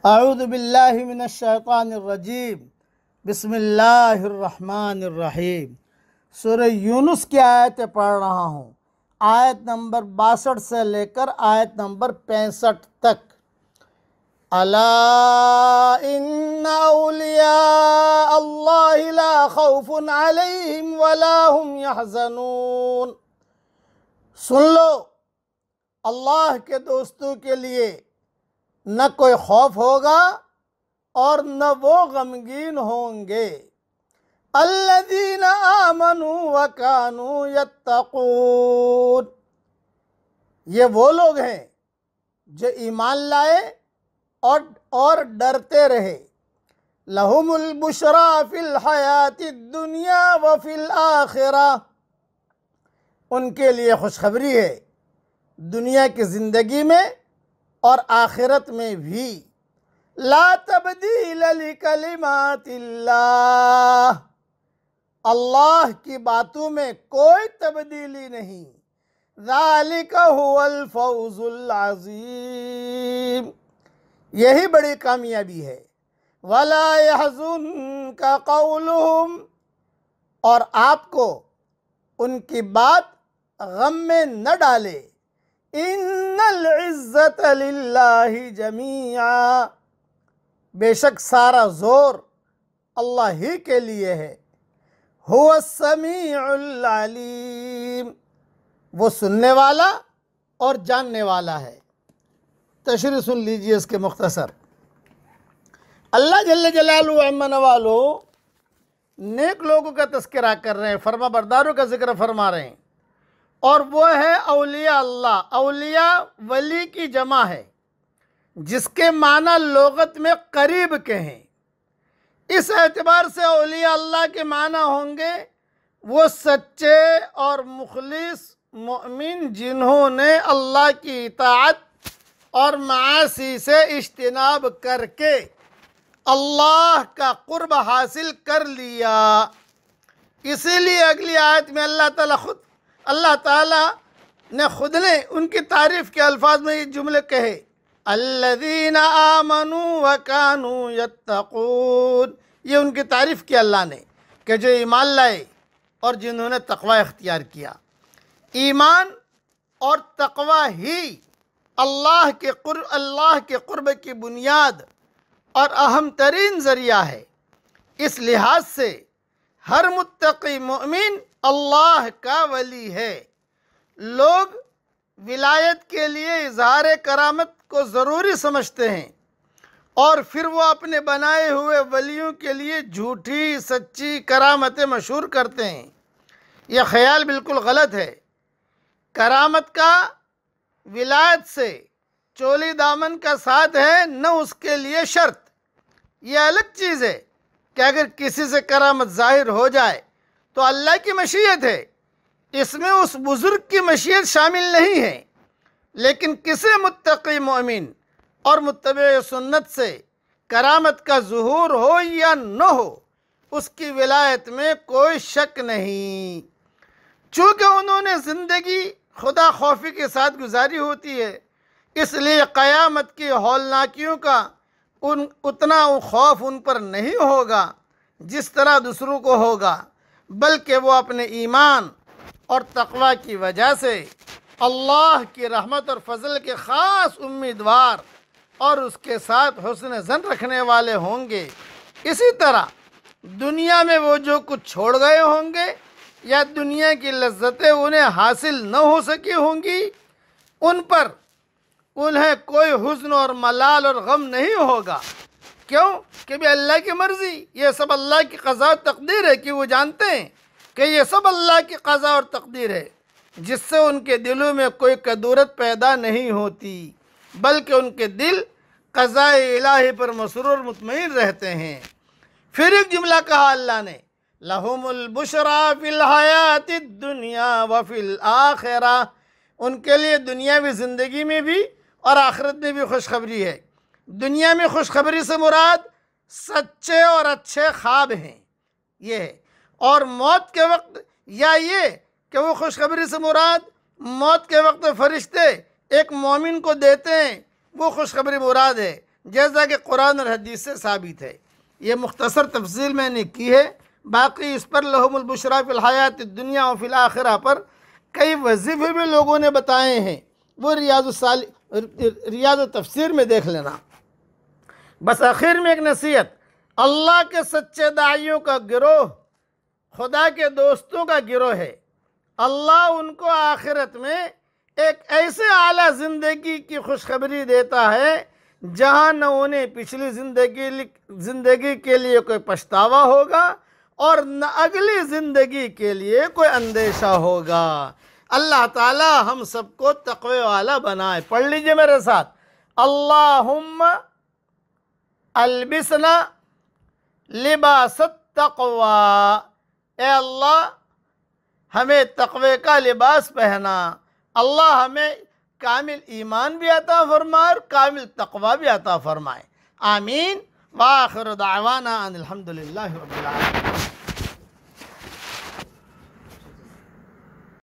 اعوذ باللہ من الشیطان الرجیم بسم اللہ الرحمن الرحیم۔ سورہ یونس کی آیتیں پڑھ رہا ہوں، آیت نمبر 62 سے لے کر آیت نمبر 65 تک۔ الا ان اولیاء اللہ لا خوف علیہم ولا هم يحزنون۔ سن لو، اللہ کے دوستوں کے لیے نہ کوئی خوف ہوگا اور نہ وہ غمگین ہوں گے۔ الذین آمنوا وکانوا یتقون، یہ وہ لوگ ہیں جو ایمان لائے اور ڈرتے رہے۔ لہم البشریٰ فی الحیات الدنیا وفی الآخرہ، ان کے لیے خوشخبری ہے دنیا کی زندگی میں اور آخرت میں بھی۔ لا تبدیل لکلمات اللہ، اللہ کی باتوں میں کوئی تبدیلی نہیں۔ ذالک هو الفوز العظیم، یہی بڑی کامیابی ہے۔ ولا يحزنک قولہم، اور آپ کو ان کی بات غم میں نہ ڈالے۔ ان العزت للہ جمیعا، بے شک سارا زور اللہ ہی کے لیے ہے۔ هو السمیع العلیم، وہ سننے والا اور جاننے والا ہے۔ تشریح سن لیجئے اس کے مختصر۔ اللہ جل جلالہ عما نوالہ نیک لوگوں کا تذکرہ کر رہے ہیں، فرما برداروں کا ذکر فرما رہے ہیں، اور وہ ہے اولیاء اللہ۔ اولیاء ولی کی جمع ہے، جس کے معنی لغت میں قریب کے ہیں۔ اس اعتبار سے اولیاء اللہ کے معنی ہوں گے وہ سچے اور مخلص مؤمن جنہوں نے اللہ کی اطاعت اور معاصی سے اجتناب کر کے اللہ کا قرب حاصل کر لیا۔ اسی لیے اگلی آیت میں اللہ تعالیٰ نے خود نے ان کی تعریف کے الفاظ میں یہ جملے کہے، الذین آمنوا وکانوا یتقون۔ یہ ان کی تعریف کی اللہ نے کہ جو ایمان لائے اور جنہوں نے تقوی اختیار کیا۔ ایمان اور تقوی ہی اللہ کے قرب کی بنیاد اور اہم ترین ذریعہ ہے۔ اس لحاظ سے ہر متقی مؤمن اللہ کا ولی ہے۔ لوگ ولایت کے لیے اظہار کرامت کو ضروری سمجھتے ہیں اور پھر وہ اپنے بنائے ہوئے ولیوں کے لیے جھوٹی سچی کرامتیں مشہور کرتے ہیں۔ یہ خیال بالکل غلط ہے۔ کرامت کا ولایت سے چولی دامن کا ساتھ ہے، نہ اس کے لیے شرط۔ یہ الگ چیز ہے کہ اگر کسی سے کرامت ظاہر ہو جائے تو اللہ کی مشیت ہے، اس میں اس بزرگ کی مشیت شامل نہیں ہے۔ لیکن کسی متقی مومن اور متبع سنت سے کرامت کا ظہور ہو یا نہ ہو، اس کی ولایت میں کوئی شک نہیں۔ چونکہ انہوں نے زندگی خدا خوفی کے ساتھ گزاری ہوتی ہے، اس لیے قیامت کی ہولناکیوں کا اتنا خوف ان پر نہیں ہوگا جس طرح دوسروں کو ہوگا، بلکہ وہ اپنے ایمان اور تقوی کی وجہ سے اللہ کی رحمت اور فضل کے خاص امیدوار اور اس کے ساتھ حسن ظن رکھنے والے ہوں گے۔ اسی طرح دنیا میں وہ جو کچھ چھوڑ گئے ہوں گے یا دنیا کی لذتیں انہیں حاصل نہ ہو سکی ہوں گی، ان پر انہیں کوئی حزن اور ملال اور غم نہیں ہوگا۔ کیوں؟ کہ بھی اللہ کی مرضی، یہ سب اللہ کی قضاء اور تقدیر ہے، کہ وہ جانتے ہیں کہ یہ سب اللہ کی قضاء اور تقدیر ہے، جس سے ان کے دلوں میں کوئی کدورت پیدا نہیں ہوتی، بلکہ ان کے دل قضاء الہی پر مسرور اور مطمئن رہتے ہیں۔ پھر ایک جملہ کہا اللہ نے، لہم البشریٰ فی الحیات الدنیا وفی الآخرہ، ان کے لیے دنیاوی زندگی میں بھی اور آخرت میں بھی خوشخبری ہے۔ دنیا میں خوشخبری سے مراد سچے اور اچھے خواب ہیں، یہ ہے، اور موت کے وقت یا یہ کہ وہ خوشخبری سے مراد موت کے وقت فرشتے ایک مومن کو دیتے ہیں، وہ خوشخبری مراد ہے، جیسا کہ قرآن اور حدیث سے ثابت ہے۔ یہ مختصر تفصیل میں نے کی ہے، باقی اس پر لہم البشریٰ فی الحیات الدنیا و فی الآخرہ پر کئی وظیفے بھی لوگوں نے بتائے ہیں، وہ ریاض تفسیر میں دیکھ لینا۔ بس آخر میں ایک نصیحت، اللہ کے سچے داعیوں کا گروہ خدا کے دوستوں کا گروہ ہے۔ اللہ ان کو آخرت میں ایک ایسے اعلیٰ زندگی کی خوشخبری دیتا ہے جہاں نہ انہیں پچھلی زندگی کے لیے کوئی پچھتاوا ہوگا اور نہ اگلی زندگی کے لیے کوئی اندیشہ ہوگا۔ اللہ تعالی ہم سب کو تقوی والا بنائے۔ پڑھ لیجئے میرے ساتھ، اللہم البسنا لباس التقوی، اے اللہ ہمیں تقوی کا لباس پہنا۔ اللہ ہمیں کامل ایمان بھی عطا فرمائے اور کامل تقوی بھی عطا فرمائے، آمین۔ وآخر دعوانا ان الحمدللہ رب العالمین۔